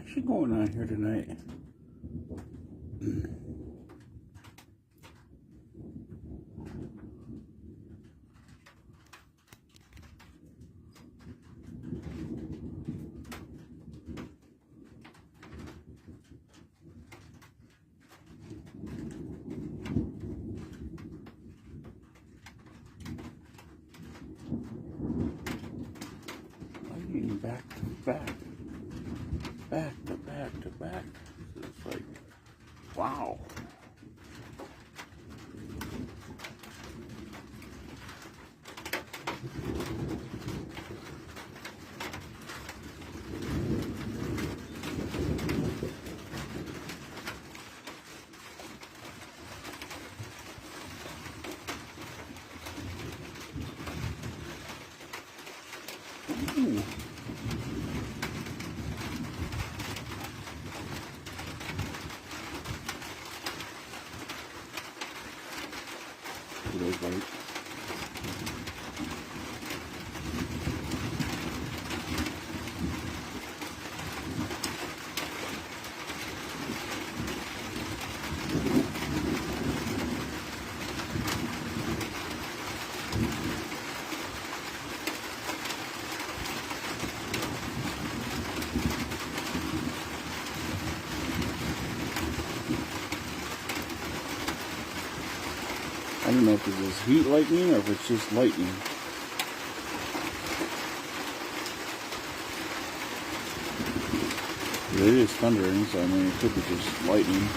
actually going on here tonight? Lightning back to back. Back to back to back. It's like, wow. Ooh. Those lights. I don't know if it is heat lightning or if it's just lightning. It is thundering, so I mean it could be just lightning.